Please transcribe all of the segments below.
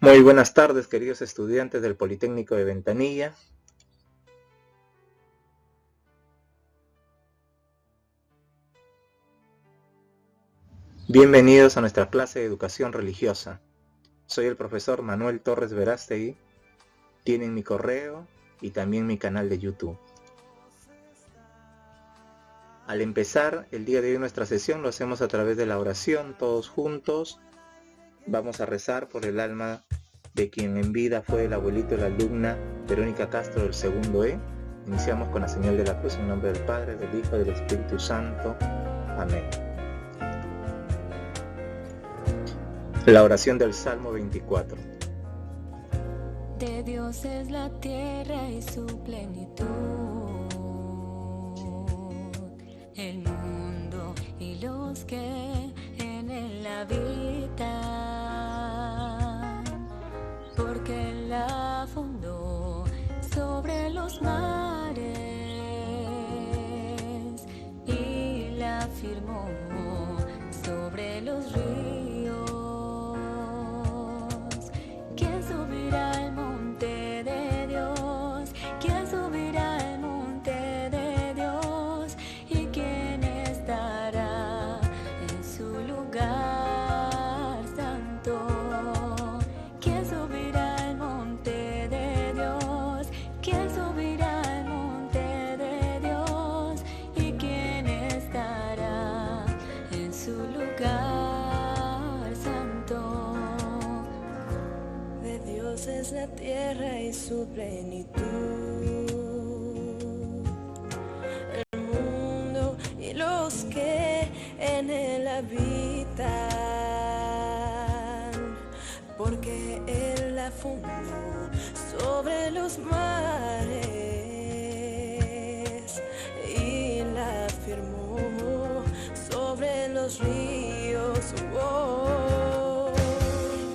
Muy buenas tardes, queridos estudiantes del Politécnico de Ventanilla. Bienvenidos a nuestra clase de educación religiosa. Soy el profesor Manuel Torres Verástegui. Tienen mi correo y también mi canal de YouTube. Al empezar el día de hoy nuestra sesión lo hacemos a través de la oración, todos juntos. Vamos a rezar por el alma de quien en vida fue el abuelito de la alumna Verónica Castro del segundo E. Iniciamos con la señal de la cruz en nombre del Padre, del Hijo y del Espíritu Santo. Amén. La oración del Salmo 24. De Dios es la tierra y su plenitud, el mundo y los que en él habitan, porque él la fundó sobre los mares y la firmó sobre los ríos. ¿Quién subirá al monte de Dios? ¿Quién subirá al monte de Dios? ¿Y quién estará en su lugar santo? ¿Quién subirá al monte de Dios? ¿Quién subirá al monte de Dios? ¿Y quién estará en su lugar santo? De Dios es la tierra y su plenitud, el mundo y los que en él habitan, porque él la fundó sobre los mares y la firmó sobre los ríos.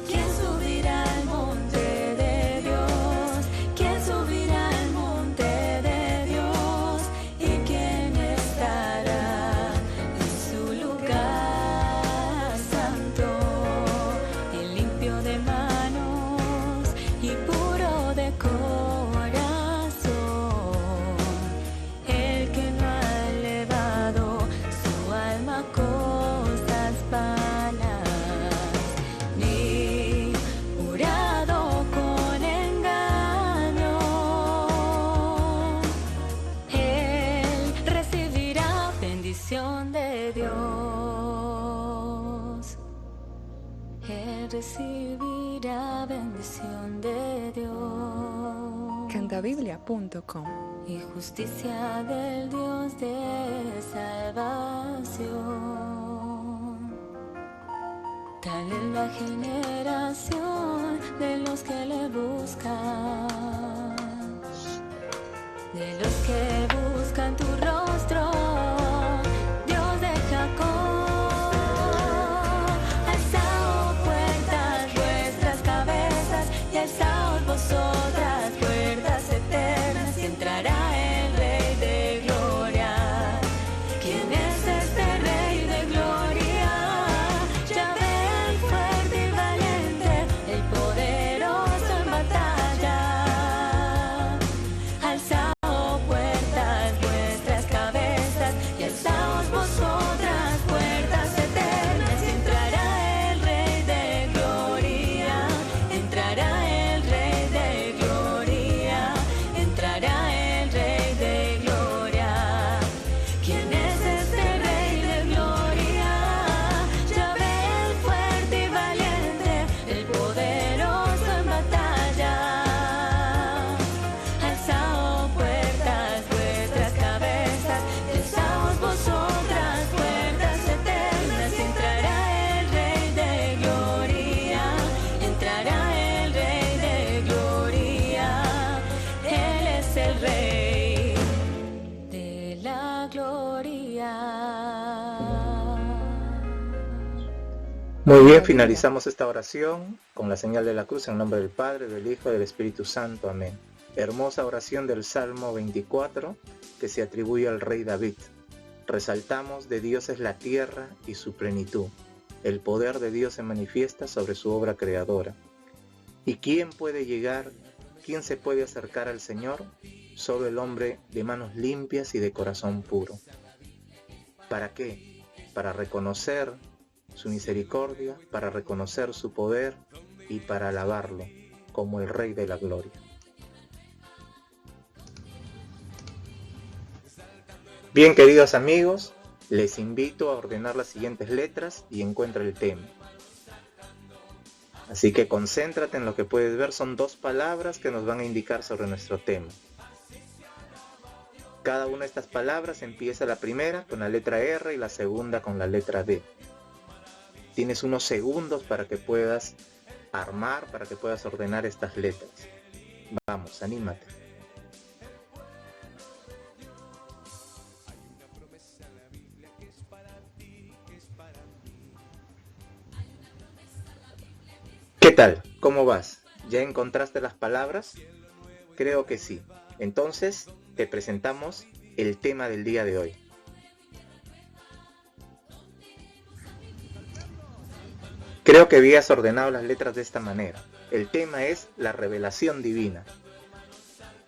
¿Quién subirá al monte de Dios? ¿Quién subirá al monte de Dios? ¿Y quién estará en su lugar santo? El limpio de manos y puro de corazón, el que no ha elevado su alma a cosas vanas, ni jurado con engaño. Él recibirá bendición de Dios. Él recibirá bendición de Dios. Cantabiblia.com. Y justicia del Dios de salvación. Tal es la generación de los que le buscan, de los que buscan tu rostro, Dios de Jacob. Alzaos puertas vuestras cabezas y alzaos vosotras puertas eternas, y entrará el Rey de Gloria. ¿Quién es este Rey de Gloria? Yahvé el fuerte y valiente, el poderoso en batalla. Alzaos puertas vuestras cabezas y alzaos vosotras puertas eternas, y entrará el Rey de Gloria. Entrará el Rey de Gloria. Entrará el Rey de Gloria. ¿Quién es este Rey de Gloria? Yahvé el fuerte y valiente, el poderoso en batalla. Alzaos puertas vuestras cabezas, alzaos vosotras puertas eternas, y entrará el Rey de Gloria. Entrará el Rey de Gloria. Él es el Rey de la Gloria. Muy bien, finalizamos esta oración con la señal de la cruz en nombre del Padre, del Hijo y del Espíritu Santo. Amén. Hermosa oración del Salmo 24 que se atribuye al rey David. Resaltamos: de Dios es la tierra y su plenitud. El poder de Dios se manifiesta sobre su obra creadora. ¿Y quién puede llegar? ¿Quién se puede acercar al Señor? Solo el hombre de manos limpias y de corazón puro. ¿Para qué? Para reconocer su misericordia, para reconocer su poder y para alabarlo como el Rey de la Gloria. Bien, queridos amigos, les invito a ordenar las siguientes letras y encuentra el tema. Así que concéntrate en lo que puedes ver. Son 2 palabras que nos van a indicar sobre nuestro tema. Cada una de estas palabras empieza la primera con la letra R y la segunda con la letra D. Tienes unos segundos para que puedas armar, para que puedas ordenar estas letras. Vamos, anímate. ¿Qué tal? ¿Cómo vas? ¿Ya encontraste las palabras? Creo que sí. Entonces, te presentamos el tema del día de hoy. Creo que habías ordenado las letras de esta manera. El tema es la revelación divina.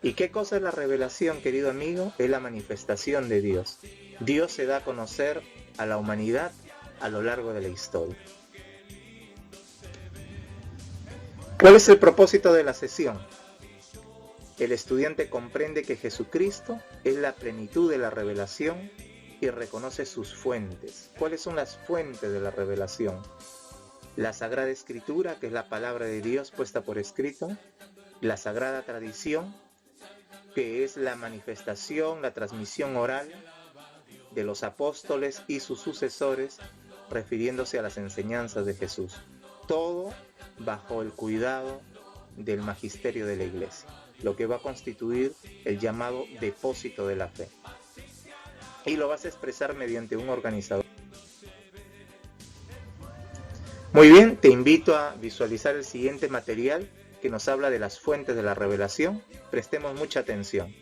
¿Y qué cosa es la revelación, querido amigo? Es la manifestación de Dios. Dios se da a conocer a la humanidad a lo largo de la historia. ¿Cuál es el propósito de la sesión? El estudiante comprende que Jesucristo es la plenitud de la revelación y reconoce sus fuentes. ¿Cuáles son las fuentes de la revelación? La Sagrada Escritura, que es la palabra de Dios puesta por escrito, la Sagrada Tradición, que es la manifestación, la transmisión oral de los apóstoles y sus sucesores, refiriéndose a las enseñanzas de Jesús. Todo bajo el cuidado del magisterio de la Iglesia, lo que va a constituir el llamado depósito de la fe. Y lo vas a expresar mediante un organizador. Muy bien, te invito a visualizar el siguiente material que nos habla de las fuentes de la revelación. Prestemos mucha atención.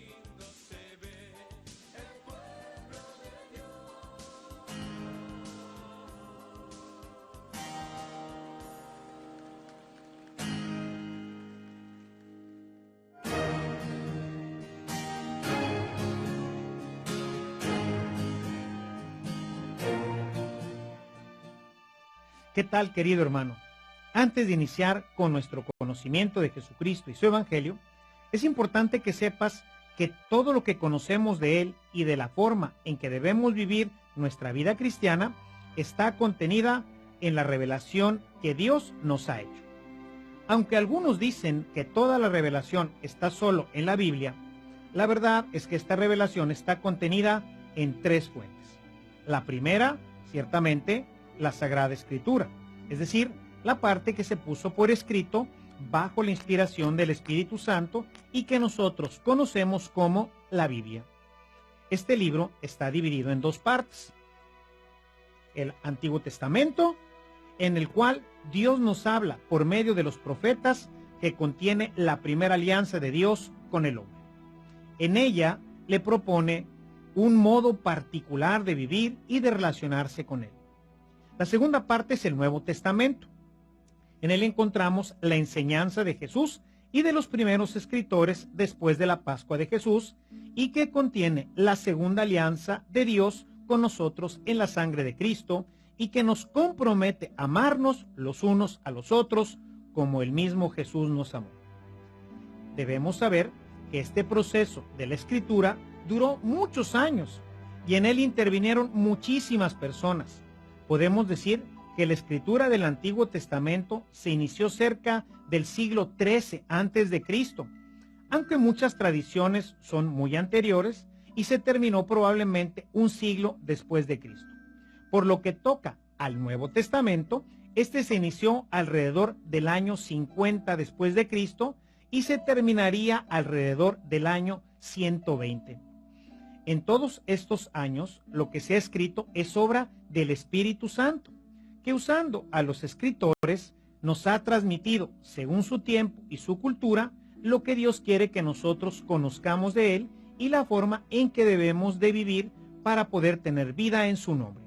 ¿Qué tal, querido hermano? Antes de iniciar con nuestro conocimiento de Jesucristo y su Evangelio, es importante que sepas que todo lo que conocemos de Él y de la forma en que debemos vivir nuestra vida cristiana está contenida en la revelación que Dios nos ha hecho. Aunque algunos dicen que toda la revelación está solo en la Biblia, la verdad es que esta revelación está contenida en 3 fuentes. La primera, ciertamente, la Sagrada Escritura, es decir, la parte que se puso por escrito bajo la inspiración del Espíritu Santo y que nosotros conocemos como la Biblia. Este libro está dividido en 2 partes. El Antiguo Testamento, en el cual Dios nos habla por medio de los profetas, que contiene la primera alianza de Dios con el hombre. En ella le propone un modo particular de vivir y de relacionarse con él. La segunda parte es el Nuevo Testamento. En él encontramos la enseñanza de Jesús y de los primeros escritores después de la Pascua de Jesús, y que contiene la segunda alianza de Dios con nosotros en la sangre de Cristo, y que nos compromete a amarnos los unos a los otros como el mismo Jesús nos amó. Debemos saber que este proceso de la Escritura duró muchos años y en él intervinieron muchísimas personas. Podemos decir que la escritura del Antiguo Testamento se inició cerca del siglo XIII a.C., aunque muchas tradiciones son muy anteriores, y se terminó probablemente un siglo después de Cristo. Por lo que toca al Nuevo Testamento, este se inició alrededor del año 50 después de Cristo y se terminaría alrededor del año 120. En todos estos años, lo que se ha escrito es obra del Espíritu Santo, que usando a los escritores nos ha transmitido, según su tiempo y su cultura, lo que Dios quiere que nosotros conozcamos de Él y la forma en que debemos de vivir para poder tener vida en su nombre.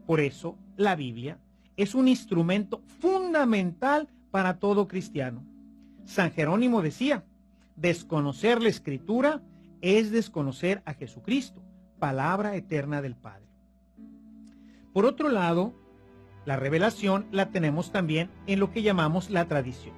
Por eso, la Biblia es un instrumento fundamental para todo cristiano. San Jerónimo decía, desconocer la Escritura es desconocer a Jesucristo, palabra eterna del Padre. Por otro lado, la revelación la tenemos también en lo que llamamos la tradición.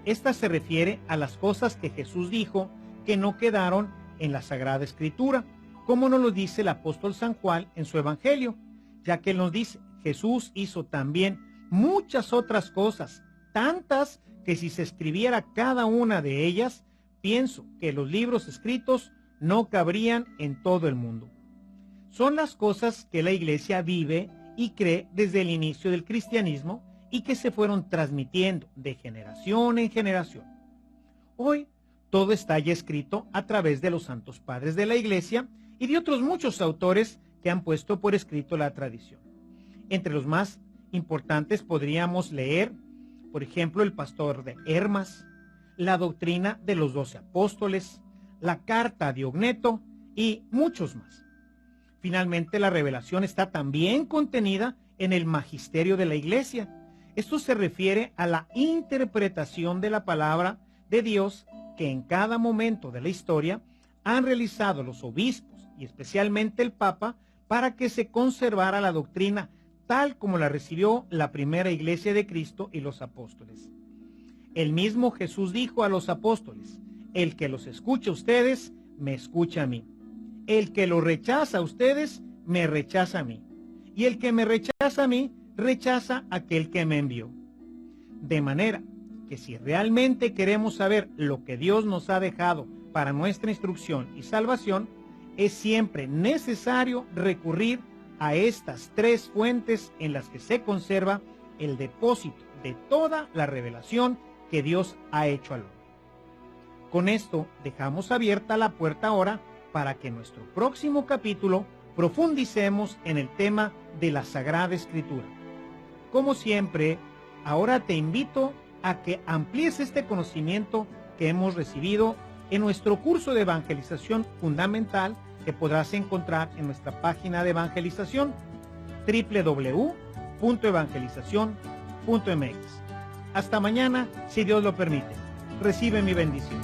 Esta se refiere a las cosas que Jesús dijo que no quedaron en la Sagrada Escritura, como nos lo dice el apóstol San Juan en su Evangelio, ya que él nos dice, Jesús hizo también muchas otras cosas, tantas que si se escribiera cada una de ellas, pienso que los libros escritos no cabrían en todo el mundo. Son las cosas que la Iglesia vive y cree desde el inicio del cristianismo y que se fueron transmitiendo de generación en generación. Hoy todo está ya escrito a través de los santos padres de la Iglesia y de otros muchos autores que han puesto por escrito la tradición. Entre los más importantes podríamos leer, por ejemplo, el Pastor de Hermas, la doctrina de los 12 apóstoles, la carta de Ogneto y muchos más. Finalmente, la revelación está también contenida en el magisterio de la Iglesia. Esto se refiere a la interpretación de la palabra de Dios que en cada momento de la historia han realizado los obispos y especialmente el Papa para que se conservara la doctrina tal como la recibió la primera Iglesia de Cristo y los apóstoles. El mismo Jesús dijo a los apóstoles, el que los escucha a ustedes, me escucha a mí. El que los rechaza a ustedes, me rechaza a mí. Y el que me rechaza a mí, rechaza a aquel que me envió. De manera que si realmente queremos saber lo que Dios nos ha dejado para nuestra instrucción y salvación, es siempre necesario recurrir a estas tres fuentes en las que se conserva el depósito de toda la revelación que Dios ha hecho al hombre. Con esto dejamos abierta la puerta ahora para que en nuestro próximo capítulo profundicemos en el tema de la Sagrada Escritura. Como siempre, ahora te invito a que amplíes este conocimiento que hemos recibido en nuestro curso de evangelización fundamental que podrás encontrar en nuestra página de evangelización www.evangelizacion.mx. Hasta mañana, si Dios lo permite. Recibe mi bendición.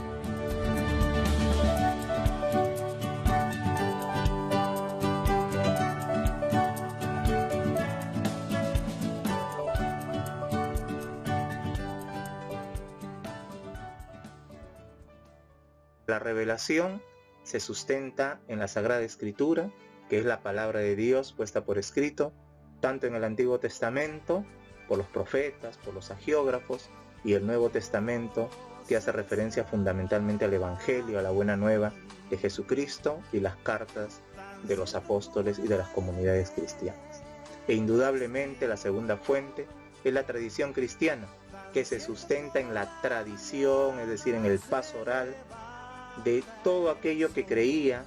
La revelación se sustenta en la Sagrada Escritura, que es la palabra de Dios puesta por escrito, tanto en el Antiguo Testamento, por los profetas, por los hagiógrafos, y el Nuevo Testamento, que hace referencia fundamentalmente al Evangelio, a la Buena Nueva de Jesucristo y las cartas de los apóstoles y de las comunidades cristianas. E indudablemente la segunda fuente es la tradición cristiana, que se sustenta en la tradición, es decir, en el paso oral, de todo aquello que creían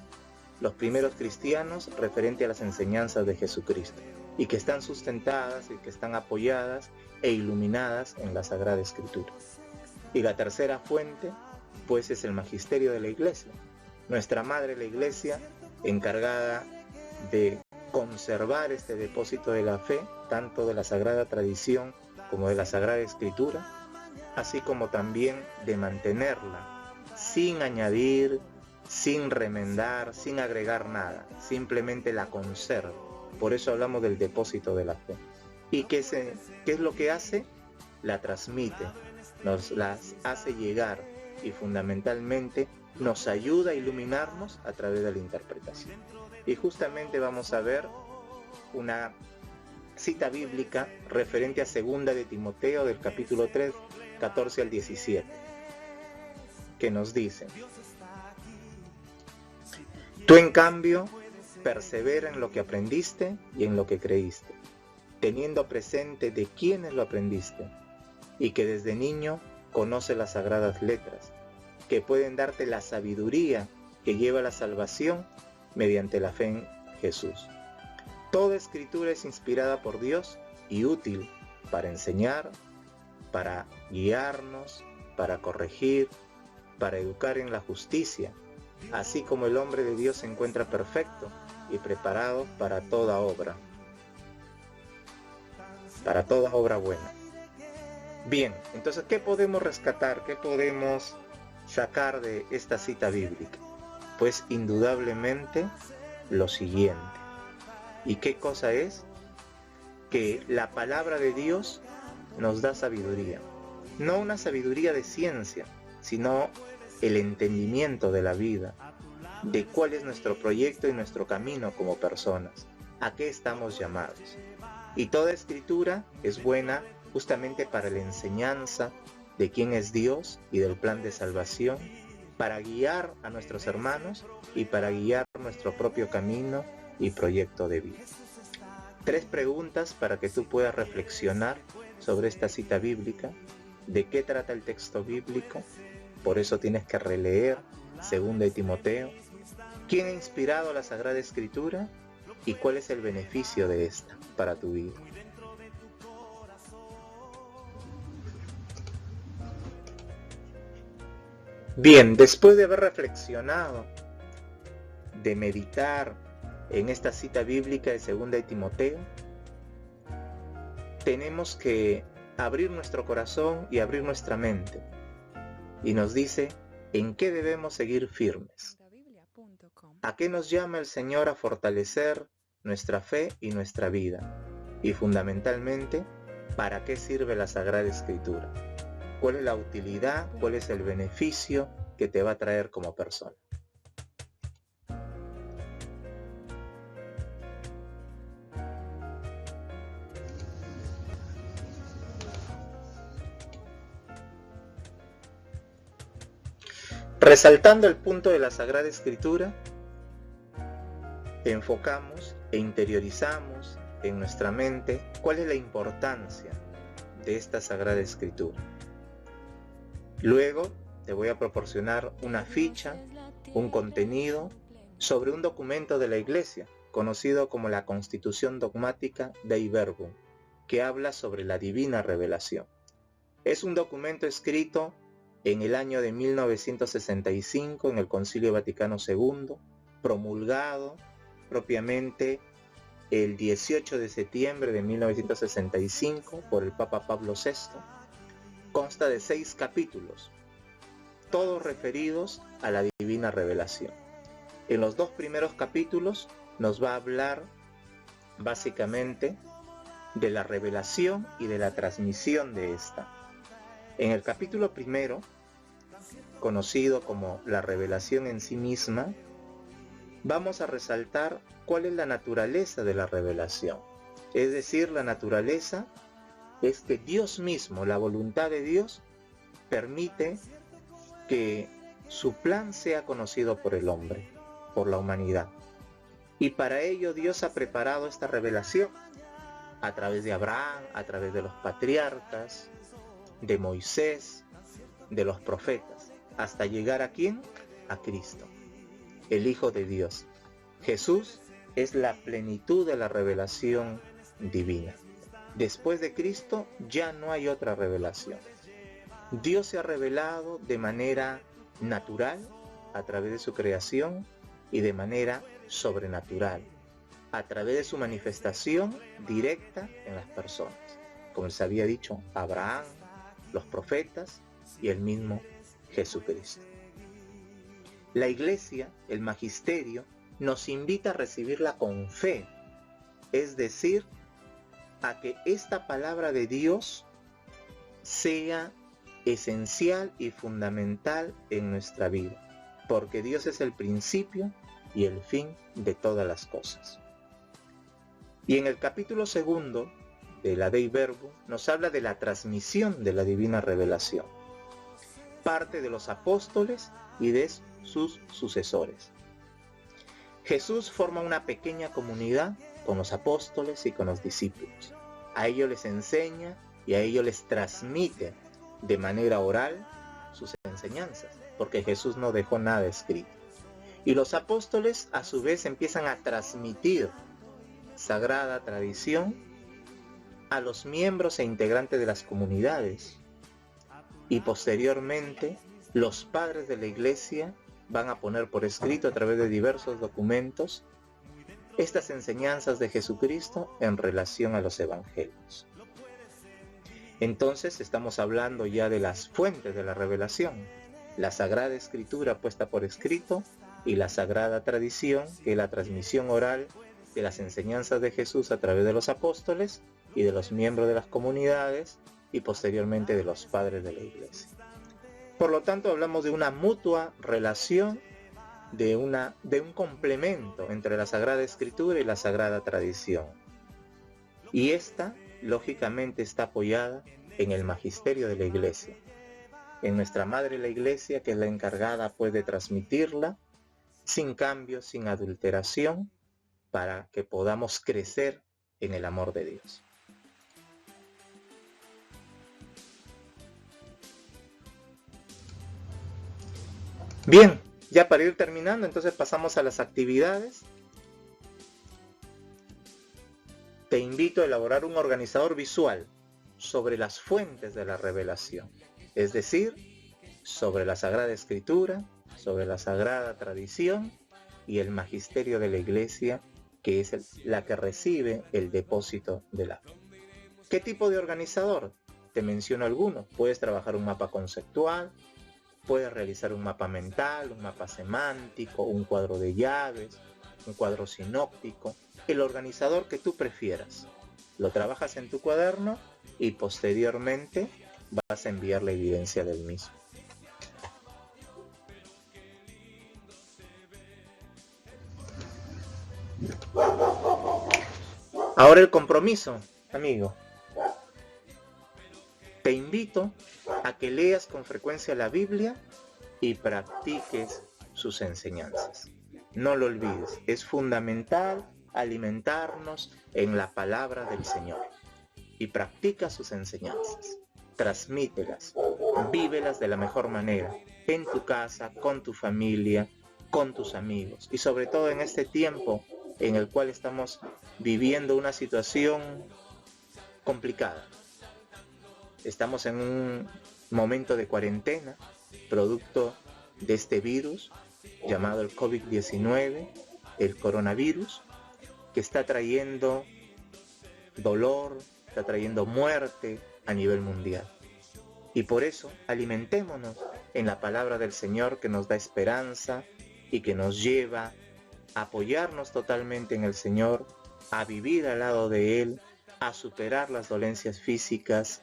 los primeros cristianos referente a las enseñanzas de Jesucristo y que están sustentadas y que están apoyadas e iluminadas en la Sagrada Escritura. Y la tercera fuente, pues, es el magisterio de la Iglesia, nuestra madre la Iglesia, encargada de conservar este depósito de la fe, tanto de la Sagrada Tradición como de la Sagrada Escritura, así como también de mantenerla sin añadir, sin remendar, sin agregar nada, simplemente la conserva. Por eso hablamos del depósito de la fe. ¿Y qué es lo que hace? La transmite, nos las hace llegar y fundamentalmente nos ayuda a iluminarnos a través de la interpretación. Y justamente vamos a ver una cita bíblica referente a 2 de Timoteo del capítulo 3, 14 al 17, que nos dice: tú en cambio persevera en lo que aprendiste y en lo que creíste, teniendo presente de quiénes lo aprendiste, y que desde niño conoce las sagradas letras, que pueden darte la sabiduría que lleva a la salvación mediante la fe en Jesús. Toda escritura es inspirada por Dios y útil para enseñar, para guiarnos, para corregir, para educar en la justicia, así como el hombre de Dios se encuentra perfecto y preparado para toda obra buena. Bien, entonces, ¿qué podemos rescatar? ¿Qué podemos sacar de esta cita bíblica? Pues indudablemente lo siguiente. ¿Y qué cosa es? Que la palabra de Dios nos da sabiduría. No una sabiduría de ciencia, sino el entendimiento de la vida, de cuál es nuestro proyecto y nuestro camino como personas, a qué estamos llamados. Y toda escritura es buena justamente para la enseñanza de quién es Dios y del plan de salvación, para guiar a nuestros hermanos y para guiar nuestro propio camino y proyecto de vida. 3 preguntas para que tú puedas reflexionar sobre esta cita bíblica, de qué trata el texto bíblico, por eso tienes que releer 2 de Timoteo, quién ha inspirado la Sagrada Escritura y cuál es el beneficio de esta para tu vida. Bien, después de haber reflexionado, de meditar en esta cita bíblica de 2 de Timoteo, tenemos que abrir nuestro corazón y abrir nuestra mente. Y nos dice en qué debemos seguir firmes. ¿A qué nos llama el Señor a fortalecer nuestra fe y nuestra vida? Y fundamentalmente, ¿para qué sirve la Sagrada Escritura? ¿Cuál es la utilidad? ¿Cuál es el beneficio que te va a traer como persona? Resaltando el punto de la Sagrada Escritura, enfocamos e interiorizamos en nuestra mente cuál es la importancia de esta Sagrada Escritura. Luego te voy a proporcionar una ficha, un contenido sobre un documento de la Iglesia, conocido como la Constitución Dogmática Dei Verbum, que habla sobre la divina revelación. Es un documento escrito en el año de 1965 en el Concilio Vaticano II, promulgado propiamente el 18 de septiembre de 1965 por el Papa Pablo VI. Consta de 6 capítulos, todos referidos a la divina revelación. En los 2 primeros capítulos nos va a hablar básicamente de la revelación y de la transmisión de esta. En el capítulo primero, conocido como la revelación en sí misma, vamos a resaltar cuál es la naturaleza de la revelación. Es decir, la naturaleza es que Dios mismo, la voluntad de Dios, permite que su plan sea conocido por el hombre, por la humanidad. Y para ello Dios ha preparado esta revelación a través de Abraham, a través de los patriarcas, de Moisés, de los profetas, hasta llegar ¿a quién? A Cristo, el Hijo de Dios. Jesús es la plenitud de la revelación divina. Después de Cristo ya no hay otra revelación. Dios se ha revelado de manera natural a través de su creación y de manera sobrenatural a través de su manifestación directa en las personas, como les había dicho Abraham, los profetas y el mismo Jesucristo. La Iglesia, el magisterio, nos invita a recibirla con fe, es decir, a que esta palabra de Dios sea esencial y fundamental en nuestra vida, porque Dios es el principio y el fin de todas las cosas. Y en el capítulo 2 de la Dei Verbum nos habla de la transmisión de la divina revelación, parte de los apóstoles y de sus sucesores. Jesús forma una pequeña comunidad con los apóstoles y con los discípulos. A ellos les enseña y a ellos les transmite de manera oral sus enseñanzas, porque Jesús no dejó nada escrito. Y los apóstoles a su vez empiezan a transmitir sagrada tradición a los miembros e integrantes de las comunidades. Y posteriormente los padres de la Iglesia van a poner por escrito a través de diversos documentos estas enseñanzas de Jesucristo en relación a los evangelios. Entonces estamos hablando ya de las fuentes de la revelación, la Sagrada Escritura puesta por escrito y la Sagrada Tradición, que es la transmisión oral de las enseñanzas de Jesús a través de los apóstoles y de los miembros de las comunidades y posteriormente de los padres de la Iglesia. Por lo tanto, hablamos de una mutua relación, de un complemento entre la Sagrada Escritura y la Sagrada Tradición. Y esta, lógicamente, está apoyada en el magisterio de la Iglesia, en nuestra Madre la Iglesia, que es la encargada pues de transmitirla sin cambio, sin adulteración, para que podamos crecer en el amor de Dios. Bien, ya para ir terminando, entonces pasamos a las actividades. Te invito a elaborar un organizador visual sobre las fuentes de la revelación, es decir, sobre la Sagrada Escritura, sobre la Sagrada Tradición y el magisterio de la Iglesia, que es la que recibe el depósito de la fe. ¿Qué tipo de organizador? Te menciono algunos. Puedes trabajar un mapa conceptual, puedes realizar un mapa mental, un mapa semántico, un cuadro de llaves, un cuadro sinóptico, el organizador que tú prefieras. Lo trabajas en tu cuaderno y posteriormente vas a enviar la evidencia del mismo. Ahora el compromiso, amigo. Te invito a que leas con frecuencia la Biblia y practiques sus enseñanzas. No lo olvides, es fundamental alimentarnos en la palabra del Señor. Y practica sus enseñanzas, transmítelas, vívelas de la mejor manera, en tu casa, con tu familia, con tus amigos. Y sobre todo en este tiempo en el cual estamos viviendo una situación complicada. Estamos en un momento de cuarentena, producto de este virus llamado el COVID-19, el coronavirus, que está trayendo dolor, está trayendo muerte a nivel mundial. Y por eso alimentémonos en la palabra del Señor, que nos da esperanza y que nos lleva a apoyarnos totalmente en el Señor, a vivir al lado de Él, a superar las dolencias físicas,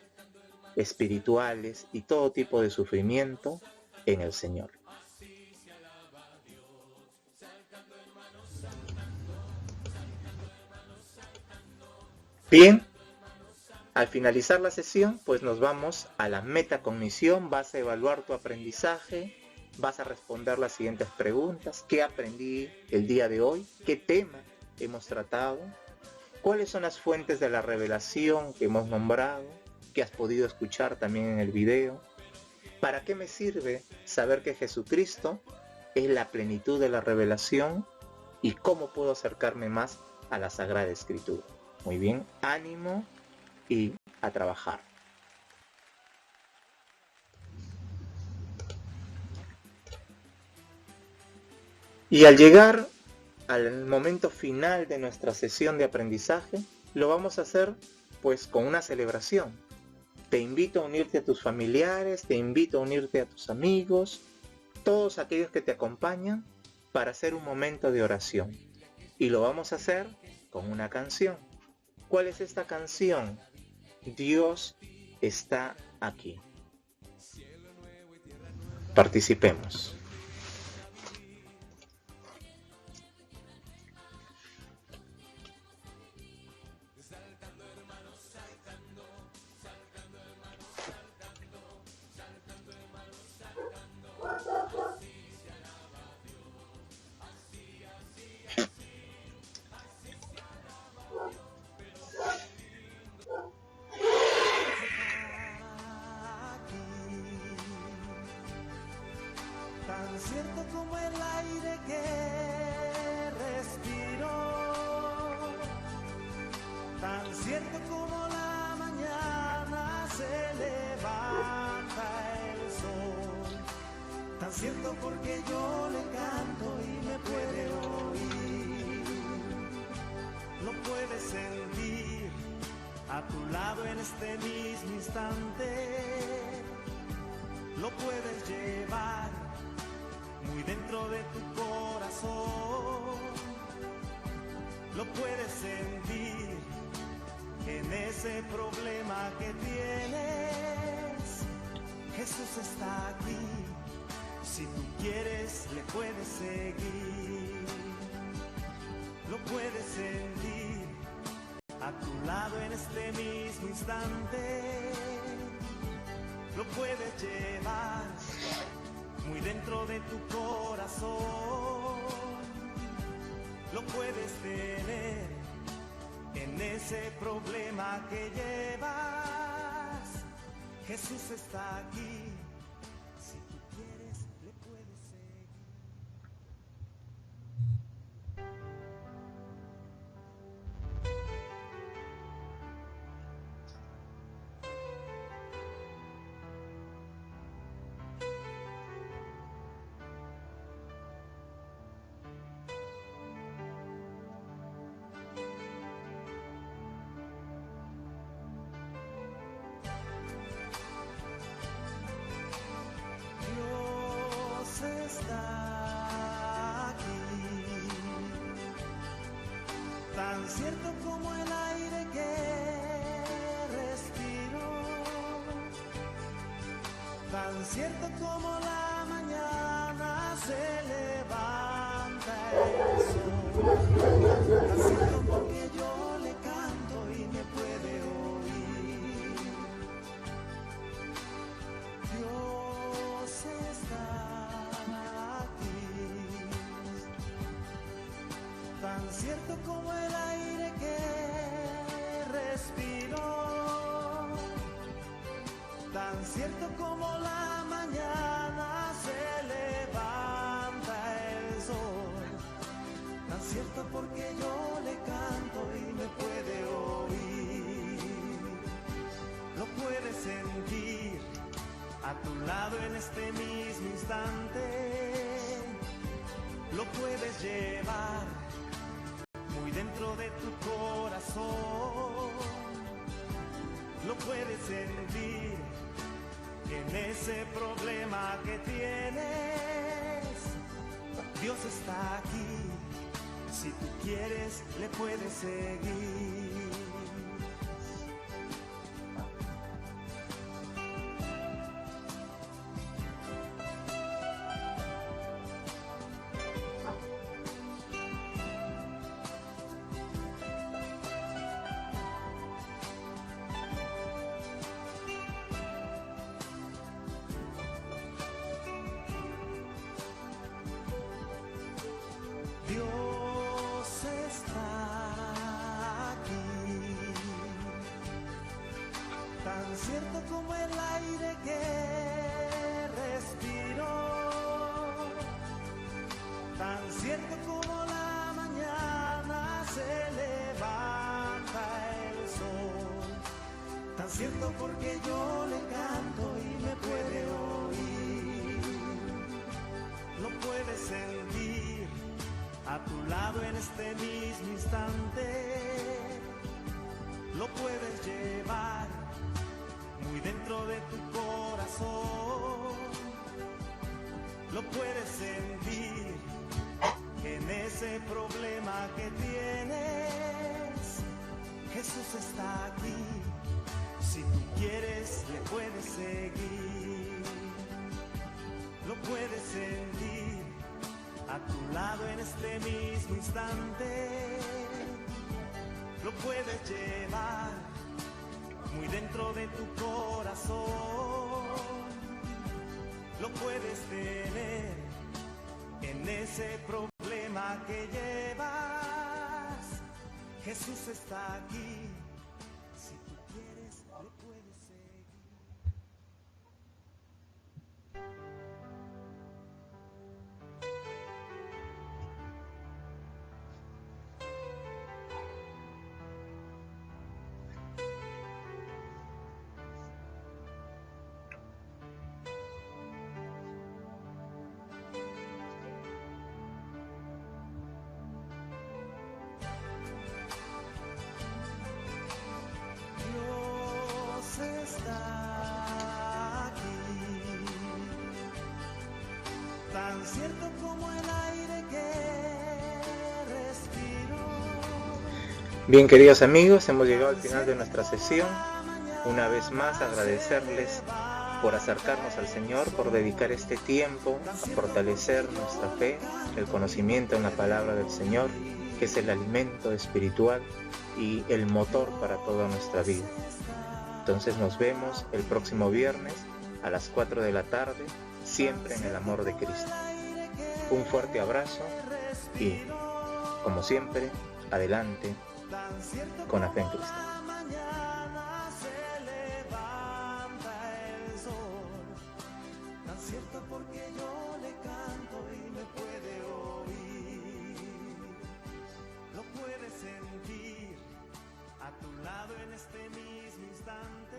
espirituales y todo tipo de sufrimiento en el Señor. Bien, al finalizar la sesión, pues nos vamos a la metacognición. Vas a evaluar tu aprendizaje, vas a responder las siguientes preguntas. ¿Qué aprendí el día de hoy? ¿Qué tema hemos tratado? ¿Cuáles son las fuentes de la revelación que hemos nombrado, que has podido escuchar también en el video? ¿Para qué me sirve saber que Jesucristo es la plenitud de la revelación? ¿Y cómo puedo acercarme más a la Sagrada Escritura? Muy bien, ánimo y a trabajar. Y al llegar al momento final de nuestra sesión de aprendizaje, lo vamos a hacer pues con una celebración. Te invito a unirte a tus familiares, te invito a unirte a tus amigos, todos aquellos que te acompañan, para hacer un momento de oración. Y lo vamos a hacer con una canción. ¿Cuál es esta canción? Dios está aquí. Participemos. Tan cierto como el aire que respiro, tan cierto como la mañana se levanta el sol, tan cierto porque yo le canto y me puede oír, lo puede sentir a tu lado en este mismo instante. Lo puedes llevar muy dentro de tu corazón. Lo puedes sentir en ese problema que tienes. Jesús está aquí. Si tú quieres, le puedes seguir. Lo puedes sentir a tu lado en este mismo instante. Lo puedes llevar muy dentro de tu corazón. Lo puedes tener en ese problema que llevas. Jesús está aquí. Si tú quieres, le puedes seguir. Dios está aquí, tan cierto como el aire que respiro, tan cierto como la mañana se levanta el sol, tan cierto porque yo le canto y me puede oír. Dios está aquí, tan cierto como el aire que respiro, tan cierto como la mañana se levanta el sol, tan cierto porque yo le canto y me puede oír. Lo puedes sentir a tu lado en este mismo instante. Lo puedes llevar muy dentro de tu corazón. Lo puedes sentir en ese problema que tienes. Dios está aquí. Si tú quieres, le puedes seguir. Dios está aquí, tan cierto como el aire que respiro, tan cierto como la mañana se levanta el sol, tan cierto porque yo le canto y me puede oír. Lo puedes sentir a tu lado en este mismo instante. Lo puedes llevar muy dentro de tu corazón. Lo puedes sentir en ese problema que tienes. Jesús está aquí. Si tú quieres, le puedes seguir. Lo puedes sentir a tu lado en este mismo instante. Lo puedes llevar muy dentro de tu corazón. Lo puedes tener en ese problema que llevas. Jesús está aquí. Si tú quieres, le puedes seguir. cierto como el aire que respiro. Bien, queridos amigos, hemos llegado al final de nuestra sesión. Una vez más agradecerles por acercarnos al Señor, por dedicar este tiempo a fortalecer nuestra fe, el conocimiento en la palabra del Señor, que es el alimento espiritual y el motor para toda nuestra vida. Entonces nos vemos el próximo viernes a las 4 de la tarde, siempre en el amor de Cristo. Un fuerte abrazo y, como siempre, adelante con la fe en Cristo. Cierto porque yo le canto y me puede oír, lo puedes sentir a tu lado en este mismo instante.